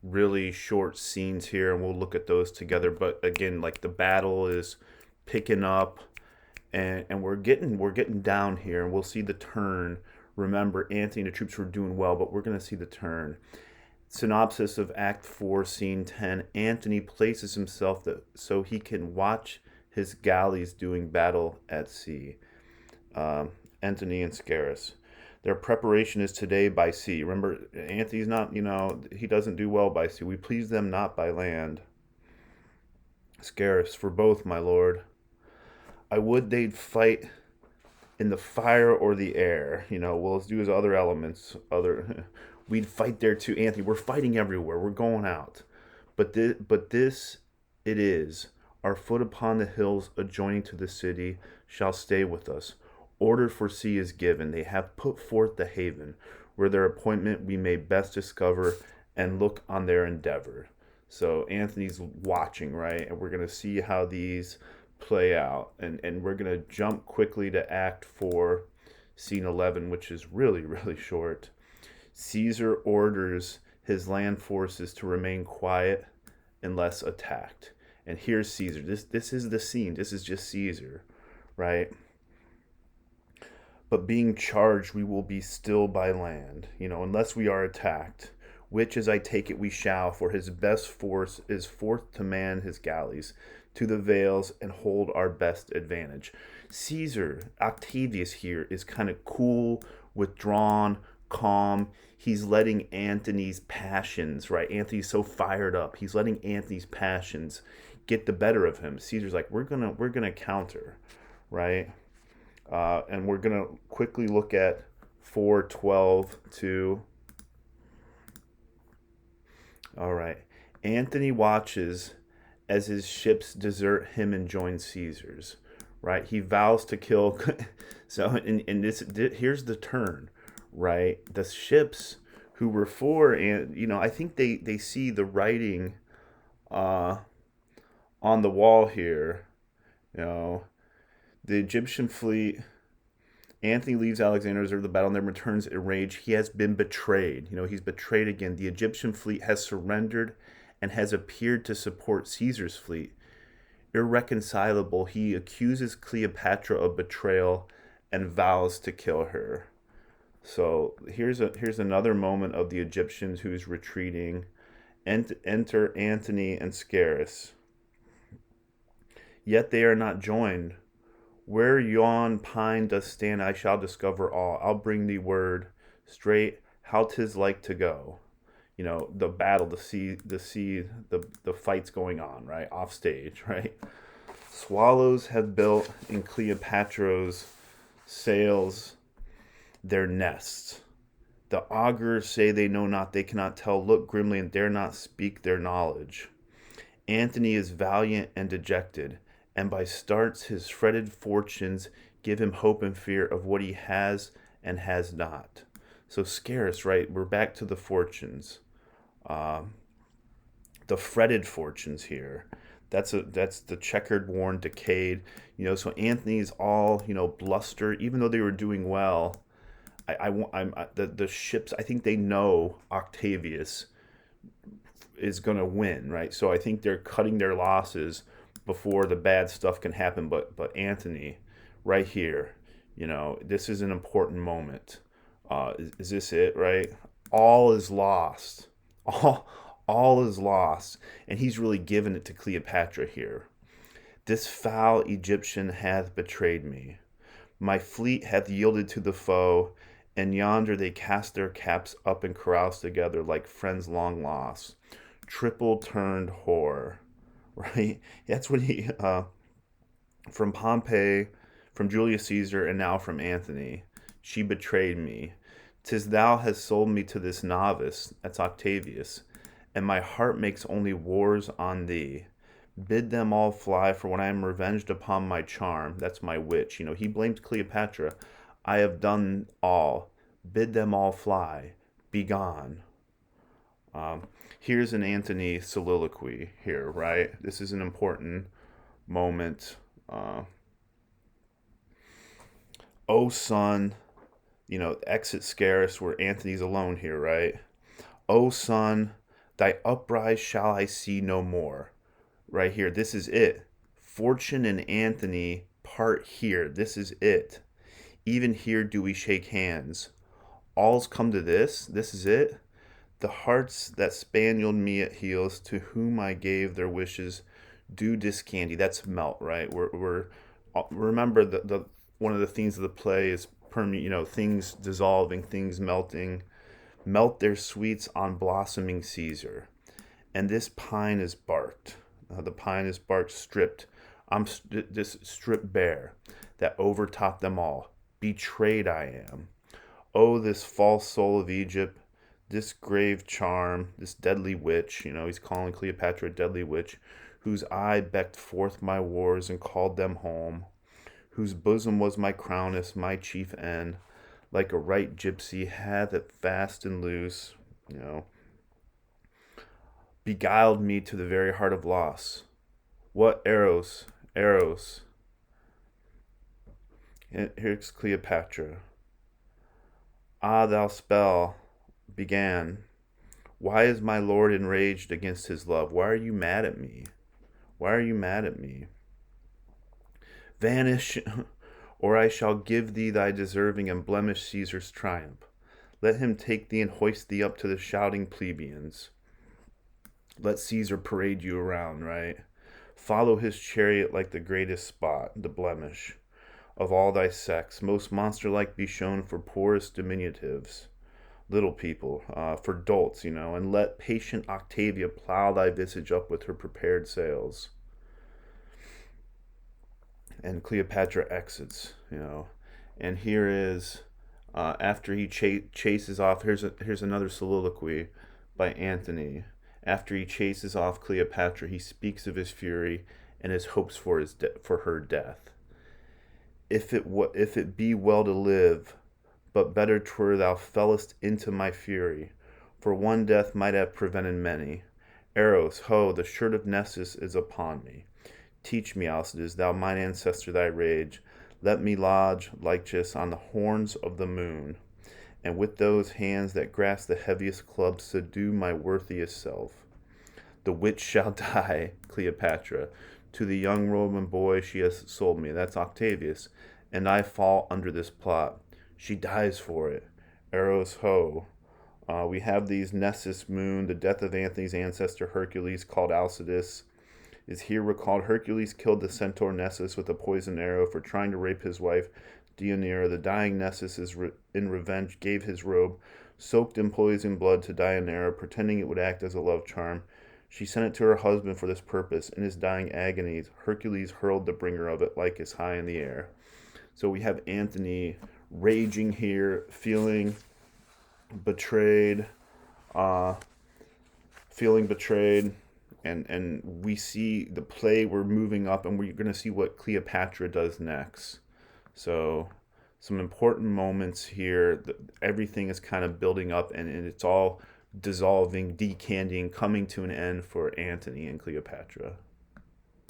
really short scenes here, and we'll look at those together. But again, like the battle is picking up, and we're getting down here, and we'll see the turn. Remember, Antony and the troops were doing well, but we're going to see the turn. Synopsis of Act 4, Scene 10. Antony places himself so he can watch his galleys doing battle at sea. Antony and Scarus. Their preparation is today by sea. Remember, Antony's not, he doesn't do well by sea. We please them not by land. Scarus, for both, my lord. I would they'd fight in the fire or the air. We'll do his other elements. We'd fight there too, Anthony. We're fighting everywhere. We're going out. But this it is. Our foot upon the hills adjoining to the city shall stay with us. Order for sea is given. They have put forth the haven, where their appointment we may best discover and look on their endeavor. So Anthony's watching, right? And we're going to see how these play out. And we're going to jump quickly to Act 4, Scene 11, which is really, really short. Caesar orders his land forces to remain quiet unless attacked. And here's Caesar. This is the scene. This is just Caesar, right? But being charged, we will be still by land, unless we are attacked, which, as I take it, we shall, for his best force is forth to man his galleys to the vales and hold our best advantage. Caesar, Octavius here, is kind of cool, withdrawn, calm. He's letting Antony's passions, right? Antony's so fired up. He's letting Antony's passions get the better of him. Caesar's like, we're gonna counter, right? And we're gonna quickly look at 4:12 to. All right. Antony watches as his ships desert him and join Caesar's. Right? He vows to kill. So, in this, here's the turn. Right? The ships who were for, and I think they see the writing, on the wall here. You know, the Egyptian fleet. Antony leaves Alexander to observe the battle and then returns enraged. He has been betrayed. He's betrayed again. The Egyptian fleet has surrendered and has appeared to support Caesar's fleet. Irreconcilable, he accuses Cleopatra of betrayal and vows to kill her. So here's another moment of the Egyptians who's retreating. Enter Antony and Scarus. Yet they are not joined. Where yon pine doth stand, I shall discover all. I'll bring thee word straight how 'tis like to go. The battle, the fight's going on, right? Off stage, right? Swallows have built in Cleopatra's sails their nests. The augurs say they know not, they cannot tell, look grimly and dare not speak their knowledge. Antony is valiant and dejected, and by starts his fretted fortunes give him hope and fear of what he has and has not. So Scarus, right? We're back to the fortunes, the fretted fortunes here. That's the checkered, worn, decayed. So Anthony's all bluster, even though they were doing well. The ships. I think they know Octavius is gonna win, right? So I think they're cutting their losses before the bad stuff can happen. But Antony, right here, this is an important moment. Is this it, right? All is lost. All is lost. And he's really given it to Cleopatra here. This foul Egyptian hath betrayed me. My fleet hath yielded to the foe, and yonder they cast their caps up and carouse together like friends long lost. Triple turned whore. Right? That's what he, from Pompey, from Julius Caesar, and now from Antony. She betrayed me. 'Tis thou hast sold me to this novice, that's Octavius, and my heart makes only wars on thee. Bid them all fly, for when I am revenged upon my charm, that's my witch. He blames Cleopatra. I have done all. Bid them all fly. Be gone. Here's an Antony soliloquy here, right? This is an important moment. O son, exit Scarus where Antony's alone here, right? O son, Thy uprise shall I see no more. Right here, this is it. Fortune and Antony part here. This is it. Even here do we shake hands. All's come to this. This is it. The hearts that spanieled me at heels, to whom I gave their wishes, do discandy. That's melt, right? We're remember the one of the themes of the play is things dissolving, things melting, melt their sweets on blossoming Caesar. And this pine is barked. The pine is barked, stripped. This stripped bare, that overtop them all. Betrayed I am. Oh, this false soul of Egypt, this grave charm, this deadly witch, he's calling Cleopatra a deadly witch, whose eye becked forth my wars and called them home, whose bosom was my crowness, my chief end, like a right gypsy, hath it fast and loose, beguiled me to the very heart of loss. What Eros, Eros. And here's Cleopatra. Ah, thou spell began. Why is my lord enraged against his love? Why are you mad at me? Why are you mad at me? Vanish, or I shall give thee thy deserving and blemish Caesar's triumph. Let him take thee and hoist thee up to the shouting plebeians. Let Caesar parade you around, right? Follow his chariot like the greatest spot, the blemish of all thy sex, most monster-like be shown for poorest diminutives, little people, for dolts, and let patient Octavia plow thy visage up with her prepared sails. And Cleopatra exits, and here is, after he chases off, here's another soliloquy by Antony. After he chases off Cleopatra, he speaks of his fury and his hopes for her death. If it be well to live, but better 'twere thou fellest into my fury, for one death might have prevented many. Eros, ho, the shirt of Nessus is upon me. Teach me, Alcides, thou mine ancestor, thy rage. Let me lodge, Lycus, on the horns of the moon, and with those hands that grasp the heaviest clubs subdue my worthiest self. The witch shall die, Cleopatra. To the young Roman boy she has sold me, that's Octavius, and I fall under this plot. She dies for it. Eros, ho. We have these Nessus moon, the death of Antony's ancestor Hercules, called Alcides, is here recalled. Hercules killed the centaur Nessus with a poisoned arrow for trying to rape his wife Deianira. The dying Nessus in revenge gave his robe, soaked in poisoned blood, to Deianira, pretending it would act as a love charm. She sent it to her husband for this purpose. In his dying agonies, Hercules hurled the bringer of it Lycus high in the air. So we have Antony raging here, feeling betrayed, and we see the play, we're moving up, and we're going to see what Cleopatra does next. So some important moments here. Everything is kind of building up, and it's all dissolving, decanting, coming to an end for Antony and Cleopatra.